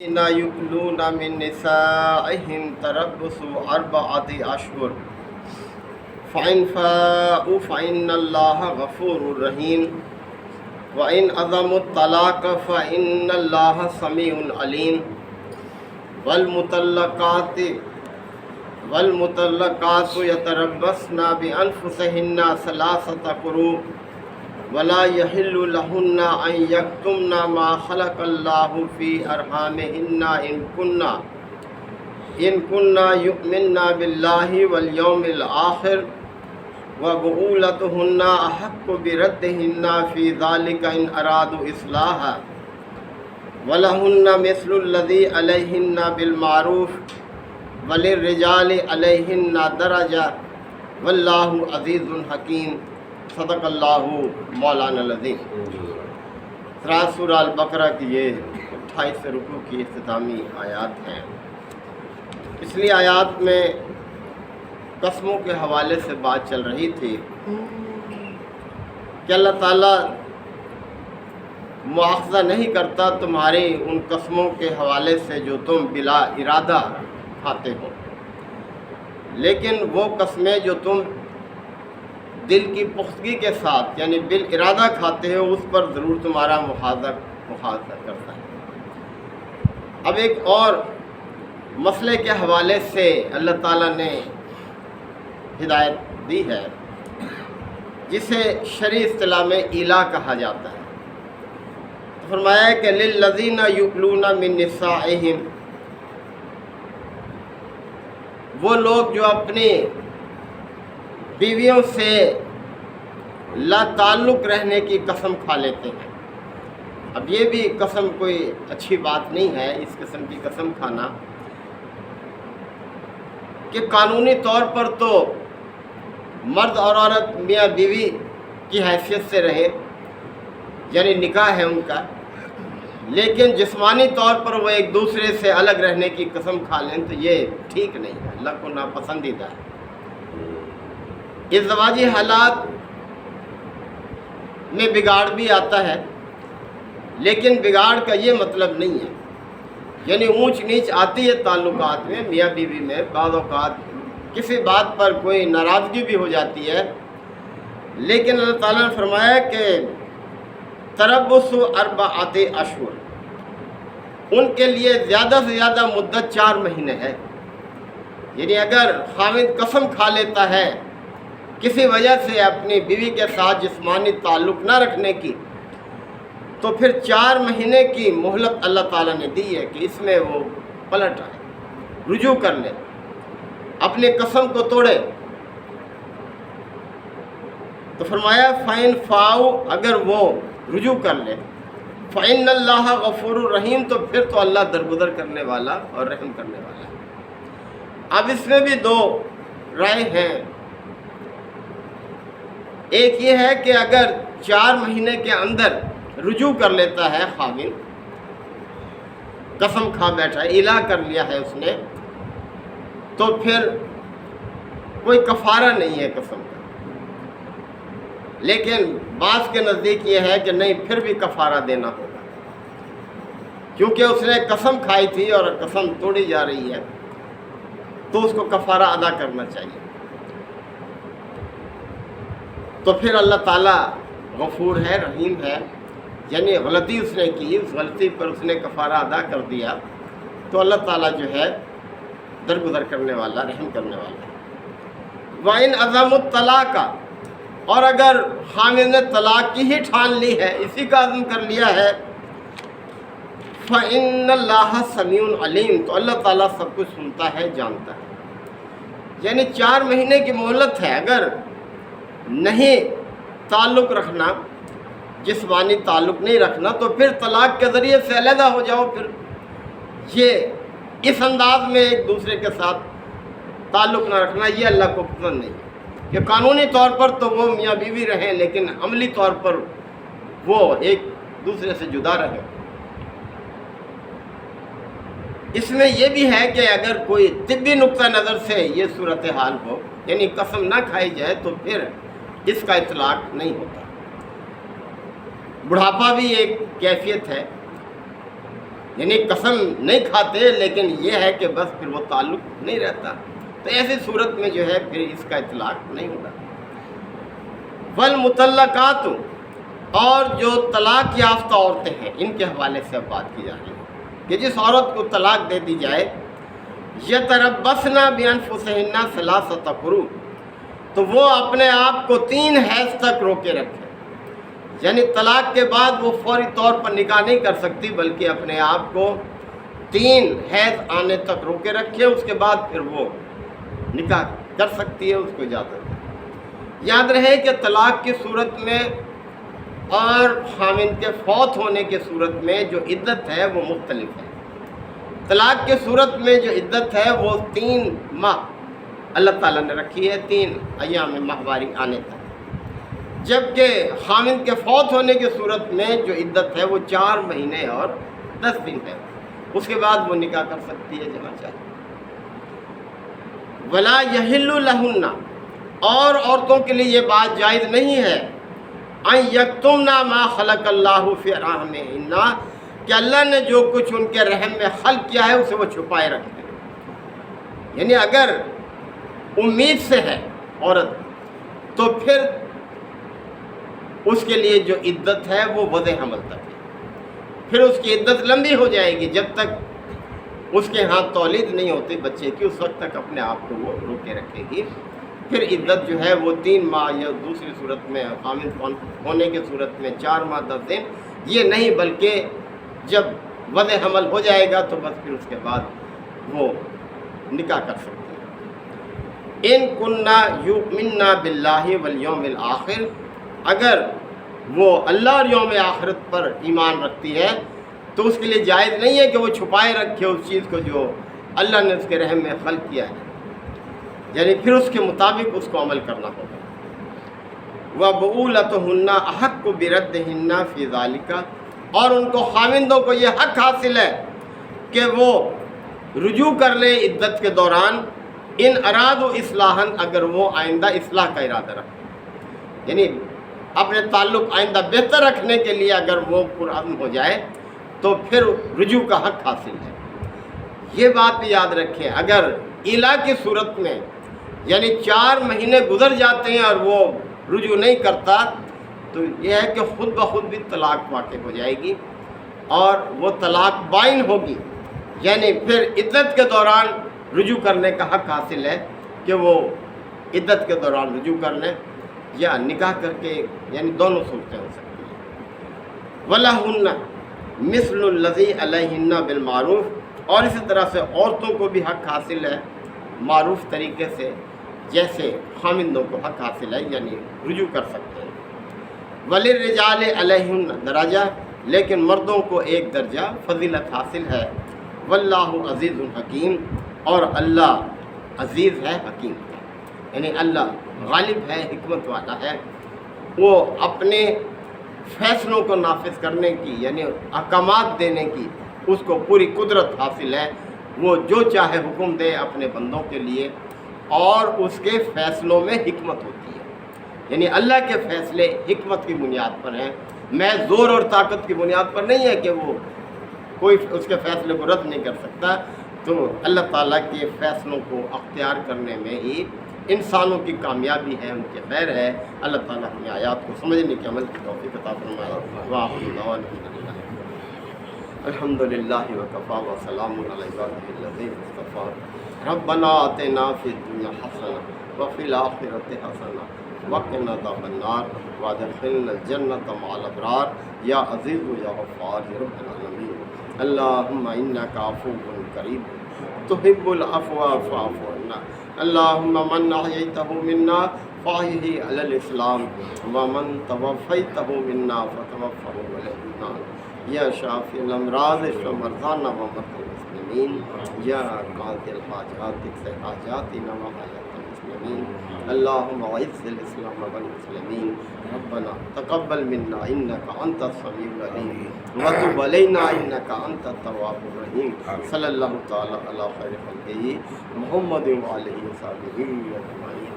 الذين يؤلون من نسائهم تربص أربعة أشهر فإن فاءوا فإن الله غفور رحيم وإن عزموا الطلاق فإن الله سميع عليم والمطلقات يتربصن بأنفسهن ثلاثة قروء ولا يحل لهن أن يكتمن ما خلق الله في أرحامهن إن كنا يؤمن بالله واليوم الآخر وبعولتهن أحق بردهن في ذلك إن أرادوا إصلاحا ولهن مثل الذي عليهن بالمعروف وللرجال عليهن درجة والله عزيز حكيم صدق اللہ مولانا العظیم۔ سورہ البقرہ کی یہ 28 رکوع کی اختتامی آیات ہیں۔ پچھلی آیات میں قسموں کے حوالے سے بات چل رہی تھی کہ اللہ تعالیٰ مواخذہ نہیں کرتا تمہاری ان قسموں کے حوالے سے جو تم بلا ارادہ کھاتے ہو، لیکن وہ قسمیں جو تم دل کی پختگی کے ساتھ یعنی بالارادہ کھاتے ہو اس پر ضرور تمہارا محاذہ کرتا ہے۔ اب ایک اور مسئلے کے حوالے سے اللہ تعالیٰ نے ہدایت دی ہے جسے شرعی اصطلاح میں ایلا کہا جاتا ہے۔ تو فرمایا ہے کہ للذین یؤلون من نسائہم، وہ لوگ جو اپنی بیویوں سے لا تعلق رہنے کی قسم کھا لیتے ہیں۔ اب یہ بھی قسم کوئی اچھی بات نہیں ہے، اس قسم کی قسم کھانا کہ قانونی طور پر تو مرد اور عورت میاں بیوی کی حیثیت سے رہے، یعنی نکاح ہے ان کا، لیکن جسمانی طور پر وہ ایک دوسرے سے الگ رہنے کی قسم کھا لیں تو یہ ٹھیک نہیں ہے، اللہ کو ناپسندیدہ ہے۔ ازدواجی حالات میں بگاڑ بھی آتا ہے، لیکن بگاڑ کا یہ مطلب نہیں ہے، یعنی اونچ نیچ آتی ہے تعلقات میں، میاں بیوی میں بعض اوقات کسی بات پر کوئی ناراضگی بھی ہو جاتی ہے، لیکن اللہ تعالیٰ نے فرمایا کہ تربص اربعۃ اشہر، ان کے لیے زیادہ سے زیادہ مدت 4 مہینے ہے۔ یعنی اگر خاوند قسم کھا لیتا ہے کسی وجہ سے اپنی بیوی کے ساتھ جسمانی تعلق نہ رکھنے کی، تو پھر 4 مہینے کی مہلت اللہ تعالیٰ نے دی ہے کہ اس میں وہ پلٹ آئے، رجوع کر لے، اپنی قسم کو توڑے۔ تو فرمایا فَإِن فَاؤوا، اگر وہ رجوع کر لے، فَإِنَّ اللَّهَ غَفُورٌ رَحِيمٌ، تو پھر تو اللہ درگزر کرنے والا اور رحم کرنے والا ہے۔ اب اس میں بھی 2 رائے ہیں۔ ایک یہ ہے کہ اگر 4 مہینے کے اندر رجوع کر لیتا ہے خاوند، قسم کھا بیٹھا ہے، ایلا کر لیا ہے اس نے، تو پھر کوئی کفارہ نہیں ہے قسم کا، لیکن بعض کے نزدیک یہ ہے کہ نہیں، پھر بھی کفارہ دینا ہوگا، کیونکہ اس نے قسم کھائی تھی اور قسم توڑی جا رہی ہے تو اس کو کفارہ ادا کرنا چاہیے۔ تو پھر اللہ تعالیٰ غفور ہے، رحیم ہے، یعنی غلطی اس نے کی، اس غلطی پر اس نے کفارہ ادا کر دیا تو اللہ تعالیٰ جو ہے درگزر کرنے والا، رحم کرنے والا ہے۔ وَإِنْ عَزَمُوا الطَّلَاقَ، اور اگر خاوند نے طلاق کی ہی ٹھان لی ہے، اسی کا عزم کر لیا ہے، فَإِنَّ اللَّهَ سَمِيعٌ عَلِيمٌ، تو اللہ تعالیٰ سب کچھ سنتا ہے، جانتا ہے۔ یعنی 4 مہینے کی مہلت ہے، اگر نہیں تعلق رکھنا، جسمانی تعلق نہیں رکھنا، تو پھر طلاق کے ذریعے سے علیحدہ ہو جاؤ۔ پھر یہ اس انداز میں ایک دوسرے کے ساتھ تعلق نہ رکھنا یہ اللہ کو پسند نہیں ہے، کہ قانونی طور پر تو وہ میاں بیوی رہیں لیکن عملی طور پر وہ ایک دوسرے سے جدا رہیں۔ اس میں یہ بھی ہے کہ اگر کوئی طبی نقطہ نظر سے یہ صورتحال ہو، یعنی قسم نہ کھائی جائے، تو پھر اس کا اطلاق نہیں ہوتا۔ بڑھاپا بھی ایک کیفیت ہے، یعنی قسم نہیں کھاتے لیکن یہ ہے کہ بس پھر وہ تعلق نہیں رہتا، تو ایسی صورت میں جو ہے پھر اس کا اطلاق نہیں ہوگا۔ والمطلقات، اور جو طلاق یافتہ عورتیں ہیں ان کے حوالے سے اب بات کی جا رہی ہے کہ جس عورت کو طلاق دے دی جائے، یتربصن بانفسہن ثلاثۃ قروء، تو وہ اپنے آپ کو 3 حیض تک روکے رکھے، یعنی طلاق کے بعد وہ فوری طور پر نکاح نہیں کر سکتی بلکہ اپنے آپ کو 3 حیض آنے تک روکے رکھے، اس کے بعد پھر وہ نکاح کر سکتی ہے، اس کو اجازت ہے۔ یاد رہے کہ طلاق کی صورت میں اور خاوند کے فوت ہونے کی صورت میں جو عدت ہے وہ مختلف ہے۔ طلاق کی صورت میں جو عدت ہے وہ 3 ماہ اللہ تعالیٰ نے رکھی ہے، 3 ایام ماہواری آنے تک، جبکہ خاوند کے فوت ہونے کی صورت میں جو عدت ہے وہ 4 مہینے اور 10 دن ہے، اس کے بعد وہ نکاح کر سکتی ہے جہاں چاہے۔ ولا یحل لہن، اور عورتوں کے لیے یہ بات جائز نہیں ہے ان یکتمن ما خلق اللہ فی ارحامہن، کہ اللہ نے جو کچھ ان کے رحم میں خلق کیا ہے اسے وہ چھپائے رکھیں، یعنی اگر امید سے ہے عورت تو پھر اس کے لیے جو عدت ہے وہ وضع حمل تک ہے، پھر اس کی عدت لمبی ہو جائے گی جب تک اس کے ہاں تولید نہیں ہوتی بچے کی، اس وقت تک اپنے آپ کو وہ روکے رکھے گی۔ پھر عدت جو ہے وہ 3 ماہ یا دوسری صورت میں خامد ہونے کی صورت میں 4 ماہ 10 دن، یہ نہیں بلکہ جب وضع حمل ہو جائے گا تو بس پھر اس کے بعد وہ نکاح کر سکتے ہیں۔ ان کننا یؤمننا باللہ والیوم الآخر، اگر وہ اللہ اور یوم آخرت پر ایمان رکھتی ہے تو اس کے لیے جائز نہیں ہے کہ وہ چھپائے رکھے اس چیز کو جو اللہ نے اس کے رحم میں خلق کیا ہے، یعنی پھر اس کے مطابق اس کو عمل کرنا ہوگا۔ وَبُعُولَتُهُنَّ أَحَقُّ بِرَدِّهِنَّ فِي ذَلِكَ، اور ان کو خاوندوں کو یہ حق حاصل ہے کہ وہ رجوع کر لیں عدت کے دوران، ان ارادوا اصلاحا، اگر وہ آئندہ اصلاح کا ارادہ رکھیں، یعنی اپنے تعلق آئندہ بہتر رکھنے کے لیے اگر وہ پرعزم ہو جائے تو پھر رجوع کا حق حاصل ہے۔ یہ بات بھی یاد رکھیں، اگر ایلا کی صورت میں یعنی 4 مہینے گزر جاتے ہیں اور وہ رجوع نہیں کرتا تو یہ ہے کہ خود بخود بھی طلاق واقع ہو جائے گی اور وہ طلاق بائن ہوگی، یعنی پھر عدت کے دوران رجوع کرنے کا حق حاصل ہے کہ وہ عدت کے دوران رجوع کر لیں یا نکاح کر کے، یعنی دونوں صورتیں ہو سکتی ہیں۔ وَلَهُنَّ مِثْلُ الَّذِي عَلَيْهِنَّ بِالْمَعْرُوفِ، اور اسی طرح سے عورتوں کو بھی حق حاصل ہے معروف طریقے سے، جیسے خامندوں کو حق حاصل ہے، یعنی رجوع کر سکتے ہیں۔ وَلِلرِّجَالِ عَلَيْهِنَّ درجہ، لیکن مردوں کو ایک درجہ فضیلت حاصل ہے۔ وَاللَّهُ عَزِيزٌ حَكِيمٌ، اور اللہ عزیز ہے حکیم ہے، یعنی اللہ غالب ہے، حکمت والا ہے، وہ اپنے فیصلوں کو نافذ کرنے کی یعنی احکامات دینے کی اس کو پوری قدرت حاصل ہے، وہ جو چاہے حکم دے اپنے بندوں کے لیے، اور اس کے فیصلوں میں حکمت ہوتی ہے، یعنی اللہ کے فیصلے حکمت کی بنیاد پر ہیں، محض زور اور طاقت کی بنیاد پر نہیں ہے کہ وہ کوئی اس کے فیصلے کو رد نہیں کر سکتا۔ تو اللہ تعالیٰ کے فیصلوں کو اختیار کرنے میں ہی انسانوں کی کامیابی ہے، ان کی خیر ہے۔ اللہ تعالیٰ ہمیں آیات کو سمجھنے کی عمل کی توفیق عطا فرمائے۔ وآخر دعوانا الحمدللہ وکفیٰ وسلام علی عبادہ الذین اصطفیٰ۔ ربنا آتنا فی الدنیا حسنہ وفی الآخرۃ حسنہ وقنا عذاب النار وادخلنا الجنۃ مع الابرار یا عزیز یا غفار یا رب العالمین۔ اللہم انک عفو کریم تحب العفو فاعف عنا۔ اللہم من احییتہ منا فاحیہ علی الاسلام ومن توفیتہ منا فتوفہ علی الایمان۔ یا شافی الامراض اشف مرضانا ومرضى المسلمین، یا قاضی الحاجات اقض حاجاتنا وحاجات المسلمین۔ اللہم اعز الاسلام والمسلمین۔ ربنا تقبل منا انک انت السمیع العلیم وتب علینا انک انت التواب الرحیم۔ صلی اللہ تعالی علی خیر خلقہ محمد وآلہ وصحبہ اجمعین۔